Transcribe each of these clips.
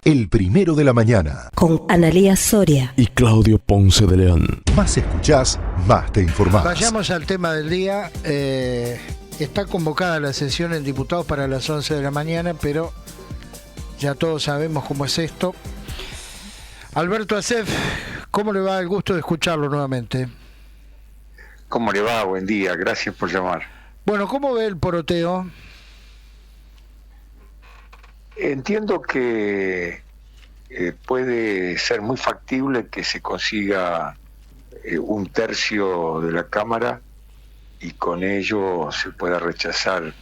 El Primero de la Mañana. Con Analía Soria y Claudio Ponce de León. Más escuchás, más te informás. Vayamos al tema del día. Está convocada la sesión en diputados para las 11 de la mañana, pero ya todos sabemos cómo es esto. Alberto Asef, ¿cómo le va? El gusto de escucharlo nuevamente. ¿Cómo le va? Buen día, gracias por llamar. Bueno, ¿cómo ve el poroteo? Entiendo que puede ser muy factible que se consiga un tercio de la Cámara y con ello se pueda rechazar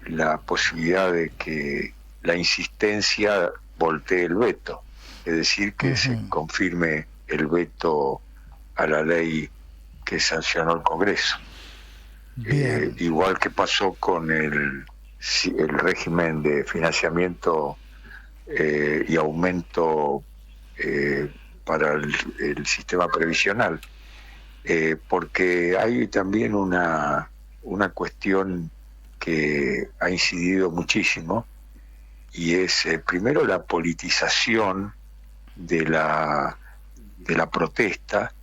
la posibilidad de que la insistencia voltee el veto, es decir, que se confirme el veto a la ley que sancionó el Congreso. Igual que pasó con el régimen de financiamiento y aumento para el sistema previsional, porque hay también una cuestión que ha incidido muchísimo, y es primero la politización de la protesta,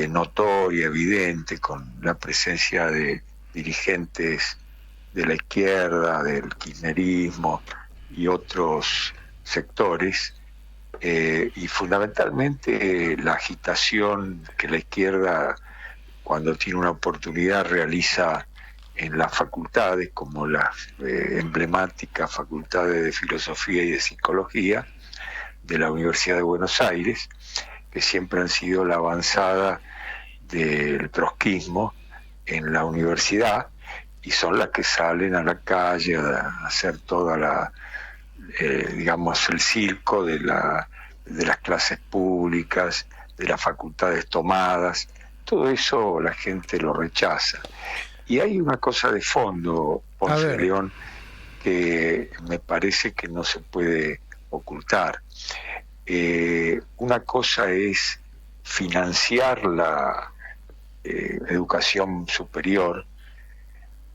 notoria, evidente, con la presencia de dirigentes de la izquierda, del kirchnerismo y otros sectores, y fundamentalmente la agitación que la izquierda, cuando tiene una oportunidad, realiza en las facultades, como las emblemáticas facultades de Filosofía y de Psicología de la Universidad de Buenos Aires, que siempre han sido la avanzada del trotskismo en la universidad, y son las que salen a la calle a hacer toda digamos, el circo de las clases públicas, de las facultades tomadas. Todo eso la gente lo rechaza. Y hay una cosa de fondo, Ponce de León, que me parece que no se puede ocultar. Una cosa es financiar la educación superior,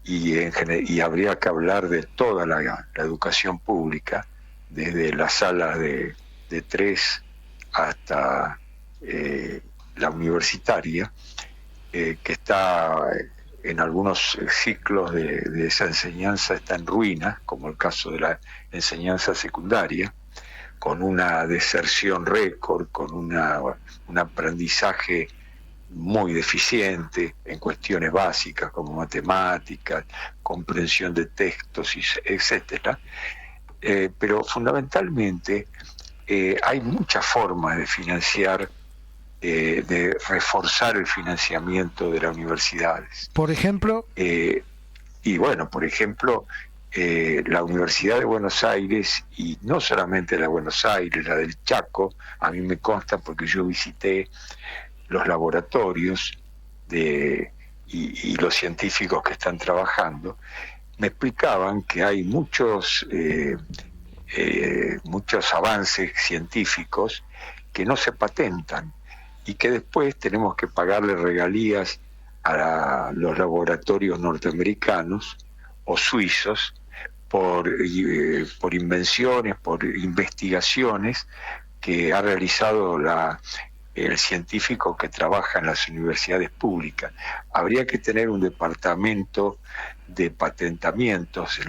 y habría que hablar de toda la educación pública, desde las salas de 3 hasta la universitaria, que está en algunos ciclos de esa enseñanza está en ruinas, como el caso de la enseñanza secundaria, con una deserción récord, con un aprendizaje muy deficiente en cuestiones básicas como matemáticas, comprensión de textos, etcétera. Pero fundamentalmente hay muchas formas de financiar, de reforzar el financiamiento de las universidades. Por ejemplo, por ejemplo, la Universidad de Buenos Aires, y no solamente la de Buenos Aires, la del Chaco, a mí me consta porque yo visité los laboratorios y los científicos que están trabajando, me explicaban que hay muchos avances científicos que no se patentan y que después tenemos que pagarle regalías a los laboratorios norteamericanos o suizos por invenciones, por investigaciones que ha realizado el científico que trabaja en las universidades públicas. Habría que tener un departamento de patentamientos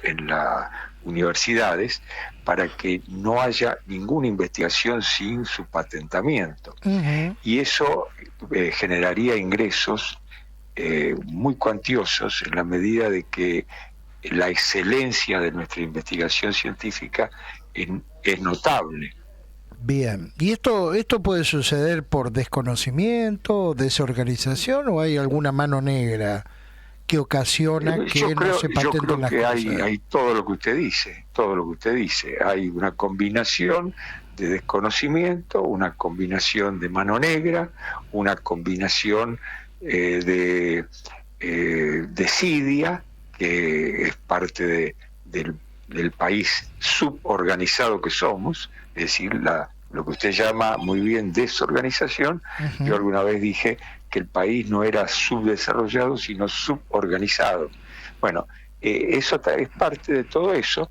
en las universidades para que no haya ninguna investigación sin su patentamiento. Y eso generaría ingresos muy cuantiosos, en la medida de que la excelencia de nuestra investigación científica es notable. Bien, ¿y esto puede suceder por desconocimiento, desorganización, o hay alguna mano negra que ocasiona que no se patenten las cosas? Yo creo que hay todo lo que usted dice, hay una combinación de desconocimiento, una combinación de mano negra, una combinación de desidia, que es parte del país suborganizado que somos, es decir, lo que usted llama muy bien desorganización. Yo alguna vez dije que el país no era subdesarrollado, sino suborganizado. Bueno, eso es parte de todo eso,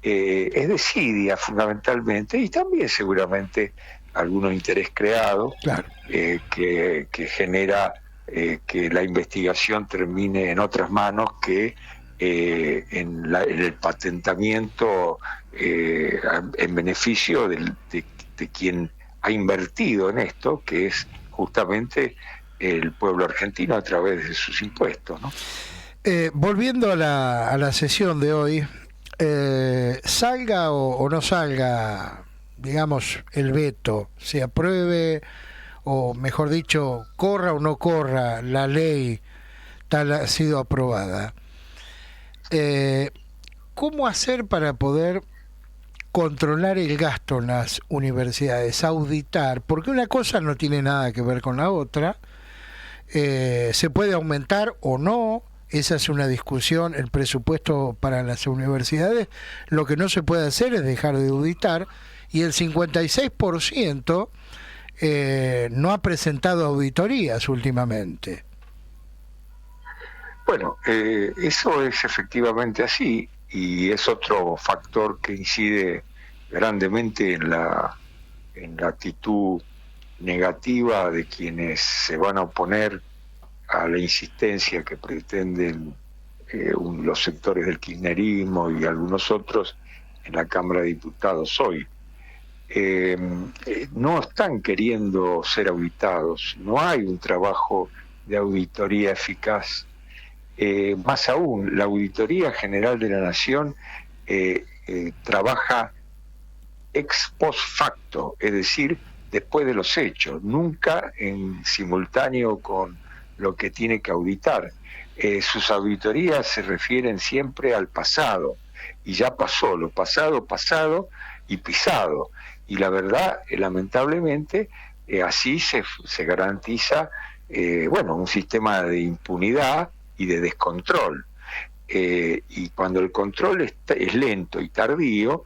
es desidia fundamentalmente, y también seguramente algún interés creado, Claro. que genera que la investigación termine en otras manos que en el patentamiento en beneficio de quien ha invertido en esto, que es justamente el pueblo argentino a través de sus impuestos, ¿no? Volviendo a la sesión de hoy, salga o no salga, digamos, el veto, se apruebe o mejor dicho, corra o no corra la ley tal ha sido aprobada, ¿cómo hacer para poder controlar el gasto en las universidades, auditar? Porque una cosa no tiene nada que ver con la otra. Se puede aumentar o no, esa es una discusión, el presupuesto para las universidades. Lo que no se puede hacer es dejar de auditar, y el 56% no ha presentado auditorías últimamente. Bueno, eso es efectivamente así, y es otro factor que incide grandemente en la actitud negativa de quienes se van a oponer a la insistencia que pretenden los sectores del kirchnerismo y algunos otros en la Cámara de Diputados hoy. No están queriendo ser auditados, no hay un trabajo de auditoría eficaz. Más aún, la Auditoría General de la Nación trabaja ex post facto, es decir, después de los hechos, nunca en simultáneo con lo que tiene que auditar. Sus auditorías se refieren siempre al pasado, y ya pasó, lo pasado, pasado y pisado. Y la verdad, lamentablemente, así se garantiza un sistema de impunidad y de descontrol. Y cuando el control es lento y tardío,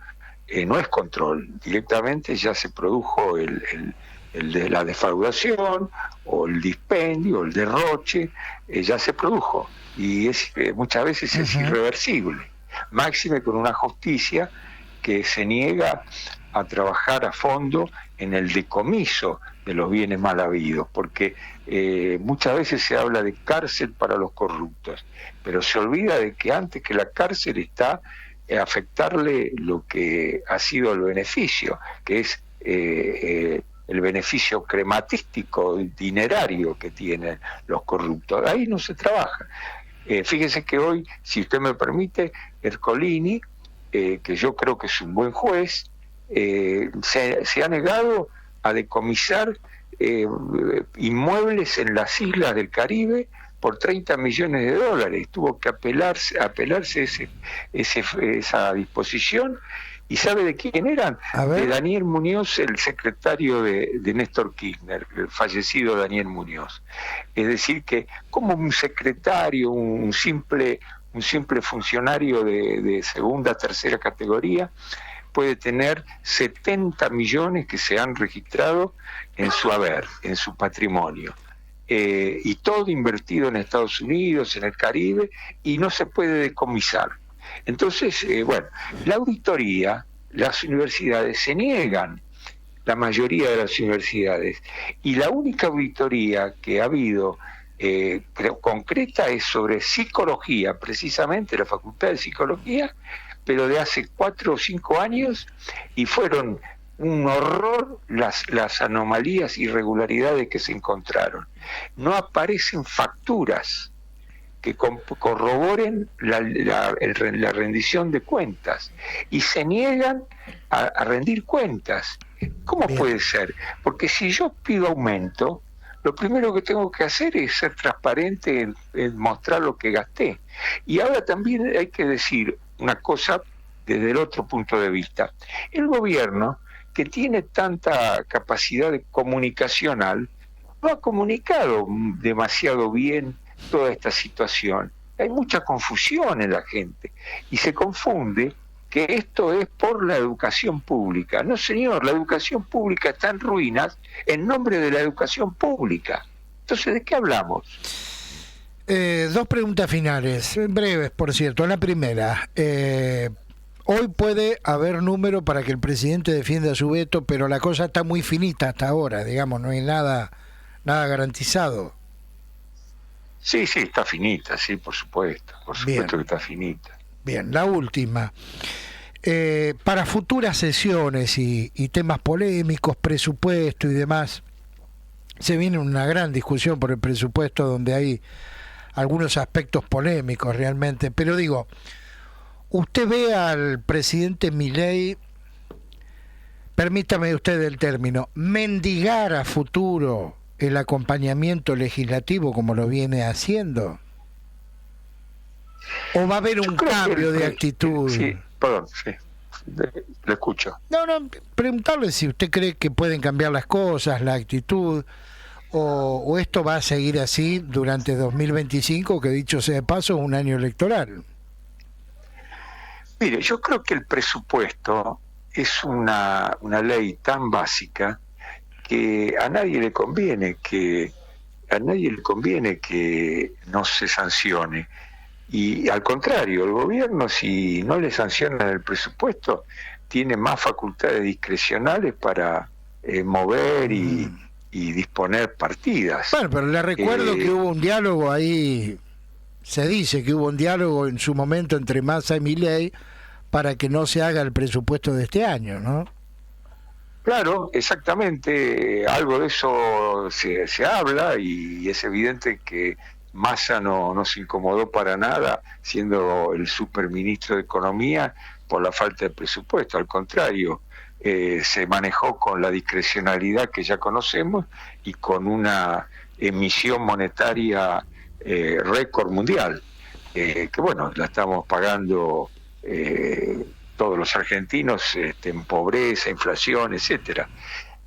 no es control, directamente ya se produjo el de la defraudación o el dispendio, el derroche, ya se produjo, y muchas veces es irreversible, máxime con una justicia que se niega a trabajar a fondo en el decomiso de los bienes mal habidos, porque muchas veces se habla de cárcel para los corruptos, pero se olvida de que antes que la cárcel está afectarle lo que ha sido el beneficio, que es el beneficio crematístico, dinerario que tienen los corruptos. Ahí no se trabaja. Fíjese que hoy, si usted me permite, Ercolini, que yo creo que es un buen juez, se ha negado a decomisar inmuebles en las islas del Caribe por 30 millones de dólares. Tuvo que apelarse esa disposición. ¿Y sabe de quién eran? De Daniel Muñoz, el secretario de Néstor Kirchner, el fallecido Daniel Muñoz. Es decir, que como un secretario, un simple funcionario de segunda, tercera categoría, puede tener 70 millones que se han registrado en su haber, en su patrimonio. Y todo invertido en Estados Unidos, en el Caribe, y no se puede decomisar. Entonces, la auditoría, las universidades se niegan, la mayoría de las universidades, y la única auditoría que ha habido concreta es sobre psicología, precisamente la Facultad de Psicología, pero de hace 4 o 5 años, y fueron un horror las anomalías, irregularidades que se encontraron. No aparecen facturas que corroboren la rendición de cuentas, y se niegan a rendir cuentas. ¿Cómo puede ser? Porque si yo pido aumento, lo primero que tengo que hacer es ser transparente en mostrar lo que gasté. Y ahora también hay que decir una cosa desde el otro punto de vista. El gobierno, que tiene tanta capacidad comunicacional, no ha comunicado demasiado bien toda esta situación. Hay mucha confusión en la gente y se confunde que esto es por la educación pública. No, señor, la educación pública está en ruinas en nombre de la educación pública. Entonces, ¿de qué hablamos? 2 preguntas finales, breves, por cierto. La primera, hoy puede haber número para que el presidente defienda su veto, pero la cosa está muy finita hasta ahora, digamos, no hay nada garantizado. Sí, está finita, sí, por supuesto Bien. que está finita. Bien, la última. Para futuras sesiones y temas polémicos, presupuesto y demás, se viene una gran discusión por el presupuesto donde hay algunos aspectos polémicos realmente, pero digo, usted ve al presidente Milei, permítame usted el término, mendigar a futuro el acompañamiento legislativo como lo viene haciendo, o va a haber un cambio de actitud. Sí, perdón, sí, lo escucho. No, preguntarle si usted cree que pueden cambiar las cosas, la actitud, o esto va a seguir así durante 2025, que dicho sea de paso es un año electoral. Mire, yo creo que el presupuesto es una ley tan básica que a nadie le conviene que no se sancione. Y al contrario, el gobierno, si no le sancionan el presupuesto, tiene más facultades discrecionales para mover y disponer partidas. Bueno, pero le recuerdo que hubo un diálogo ahí, se dice que hubo un diálogo en su momento entre Massa y Milei para que no se haga el presupuesto de este año, ¿no? Claro, exactamente, algo de eso se habla y es evidente que Massa no se incomodó para nada siendo el superministro de Economía por la falta de presupuesto, al contrario, se manejó con la discrecionalidad que ya conocemos y con una emisión monetaria récord mundial, que bueno, la estamos pagando todos los argentinos en pobreza, inflación, etcétera.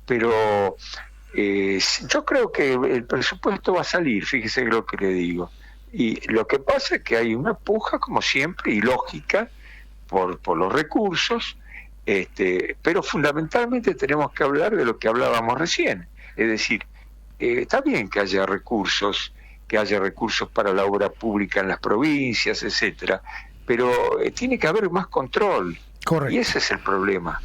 Pero yo creo que el presupuesto va a salir, fíjese lo que le digo. Y lo que pasa es que hay una puja, como siempre, y lógica, por los recursos, pero fundamentalmente tenemos que hablar de lo que hablábamos recién. Es decir, está bien que haya recursos para la obra pública en las provincias, etcétera, pero tiene que haber más control. Correcto. Y ese es el problema.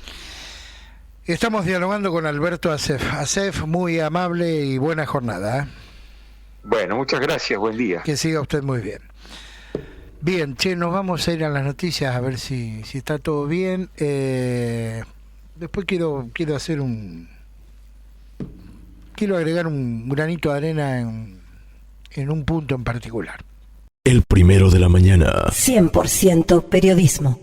Estamos dialogando con Alberto Asef. Asef, muy amable y buena jornada, ¿eh? Bueno, muchas gracias, buen día. Que siga usted muy bien. Bien, nos vamos a ir a las noticias a ver si está todo bien. Después quiero hacer quiero agregar un granito de arena en un punto en particular. El primero de la mañana. 100% periodismo.